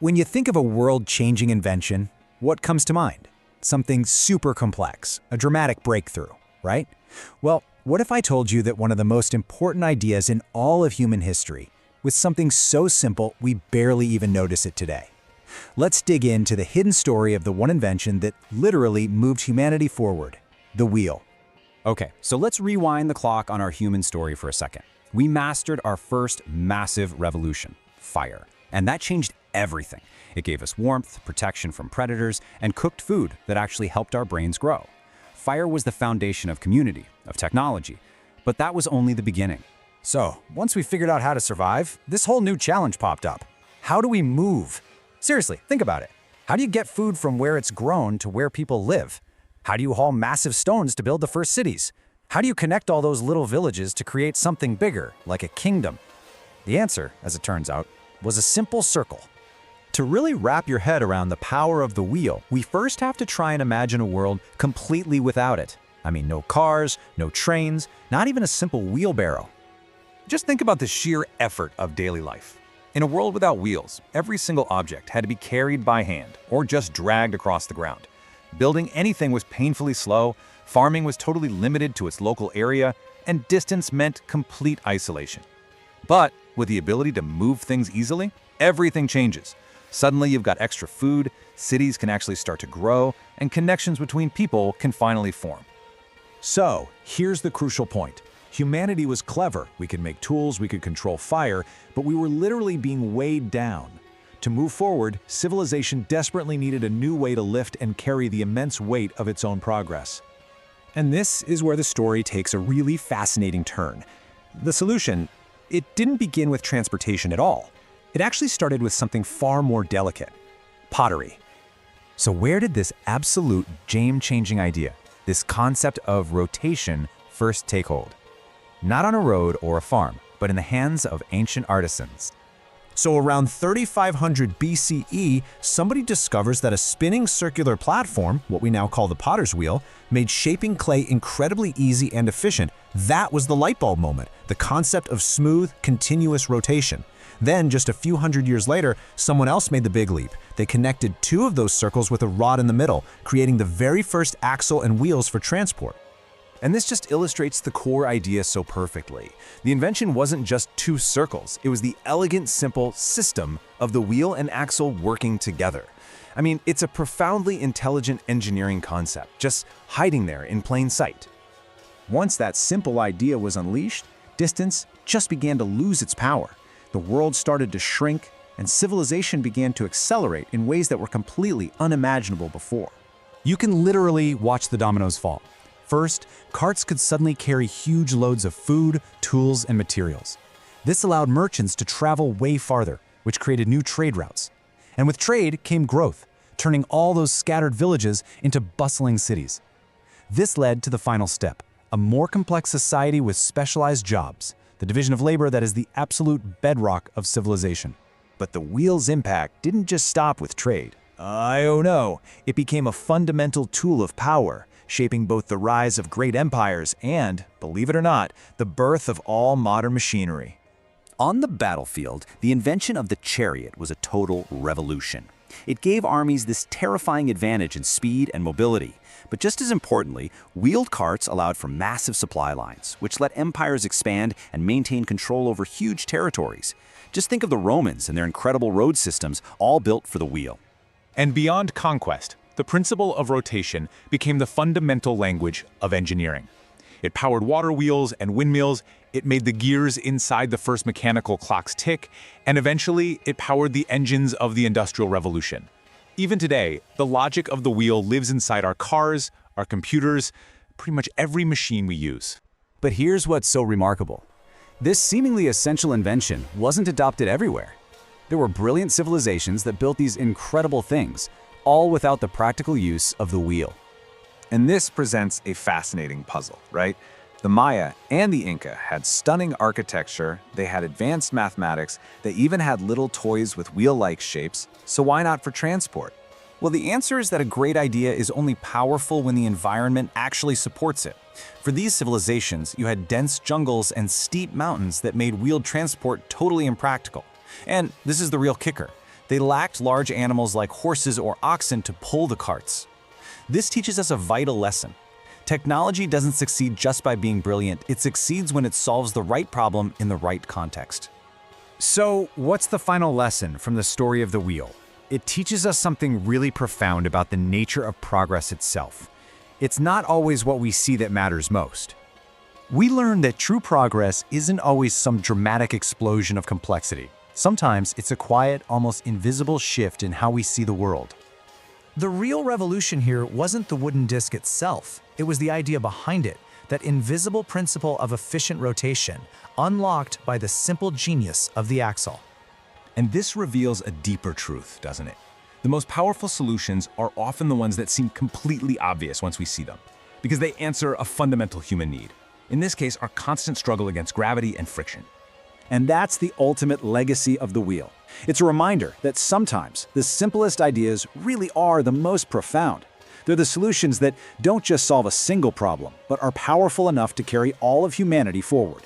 When you think of a world-changing invention, what comes to mind? Something super complex, a dramatic breakthrough, right? Well, what if I told you that one of the most important ideas in all of human history was something so simple we barely even notice it today? Let's dig into the hidden story of the one invention that literally moved humanity forward, the wheel. Okay, so let's rewind the clock on our human story for a second. We mastered our first massive revolution, fire, and that changed everything. It gave us warmth, protection from predators, and cooked food that actually helped our brains grow. Fire was the foundation of community, of technology, but that was only the beginning. So, once we figured out how to survive, this whole new challenge popped up. How do we move? Seriously, think about it. How do you get food from where it's grown to where people live? How do you haul massive stones to build the first cities? How do you connect all those little villages to create something bigger, like a kingdom? The answer, as it turns out, was a simple circle. To really wrap your head around the power of the wheel, we first have to try and imagine a world completely without it. I mean, no cars, no trains, not even a simple wheelbarrow. Just think about the sheer effort of daily life. In a world without wheels, every single object had to be carried by hand or just dragged across the ground. Building anything was painfully slow, farming was totally limited to its local area, and distance meant complete isolation. But with the ability to move things easily, everything changes. Suddenly you've got extra food, cities can actually start to grow, and connections between people can finally form. So, here's the crucial point. Humanity was clever. We could make tools, we could control fire, but we were literally being weighed down. To move forward, civilization desperately needed a new way to lift and carry the immense weight of its own progress. And this is where the story takes a really fascinating turn. The solution, it didn't begin with transportation at all. It actually started with something far more delicate: pottery. So where did this absolute game-changing idea, this concept of rotation, first take hold? Not on a road or a farm, but in the hands of ancient artisans. So around 3500 BCE, somebody discovers that a spinning circular platform, what we now call the potter's wheel, made shaping clay incredibly easy and efficient. That was the light bulb moment, the concept of smooth, continuous rotation. Then, just a few hundred years later, someone else made the big leap. They connected two of those circles with a rod in the middle, creating the very first axle and wheels for transport. And this just illustrates the core idea so perfectly. The invention wasn't just two circles, it was the elegant, simple system of the wheel and axle working together. I mean, it's a profoundly intelligent engineering concept, just hiding there in plain sight. Once that simple idea was unleashed, distance just began to lose its power. The world started to shrink, and civilization began to accelerate in ways that were completely unimaginable before. You can literally watch the dominoes fall. First, carts could suddenly carry huge loads of food, tools, and materials. This allowed merchants to travel way farther, which created new trade routes. And with trade came growth, turning all those scattered villages into bustling cities. This led to the final step, a more complex society with specialized jobs, the division of labor that is the absolute bedrock of civilization. But the wheel's impact didn't just stop with trade. Oh no, it became a fundamental tool of power, shaping both the rise of great empires and, believe it or not, the birth of all modern machinery. On the battlefield, the invention of the chariot was a total revolution. It gave armies this terrifying advantage in speed and mobility. But just as importantly, wheeled carts allowed for massive supply lines, which let empires expand and maintain control over huge territories. Just think of the Romans and their incredible road systems, all built for the wheel. And beyond conquest, the principle of rotation became the fundamental language of engineering. It powered water wheels and windmills, it made the gears inside the first mechanical clocks tick, and eventually it powered the engines of the Industrial Revolution. Even today, the logic of the wheel lives inside our cars, our computers, pretty much every machine we use. But here's what's so remarkable. This seemingly essential invention wasn't adopted everywhere. There were brilliant civilizations that built these incredible things, all without the practical use of the wheel. And this presents a fascinating puzzle, right? The Maya and the Inca had stunning architecture, they had advanced mathematics, they even had little toys with wheel-like shapes, so why not for transport? Well, the answer is that a great idea is only powerful when the environment actually supports it. For these civilizations, you had dense jungles and steep mountains that made wheeled transport totally impractical. And this is the real kicker. They lacked large animals like horses or oxen to pull the carts. This teaches us a vital lesson. Technology doesn't succeed just by being brilliant, it succeeds when it solves the right problem in the right context. So, what's the final lesson from the story of the wheel? It teaches us something really profound about the nature of progress itself. It's not always what we see that matters most. We learn that true progress isn't always some dramatic explosion of complexity. Sometimes it's a quiet, almost invisible shift in how we see the world. The real revolution here wasn't the wooden disc itself, it was the idea behind it, that invisible principle of efficient rotation, unlocked by the simple genius of the axle. And this reveals a deeper truth, doesn't it? The most powerful solutions are often the ones that seem completely obvious once we see them, because they answer a fundamental human need. In this case, our constant struggle against gravity and friction. And that's the ultimate legacy of the wheel. It's a reminder that sometimes the simplest ideas really are the most profound. They're the solutions that don't just solve a single problem, but are powerful enough to carry all of humanity forward.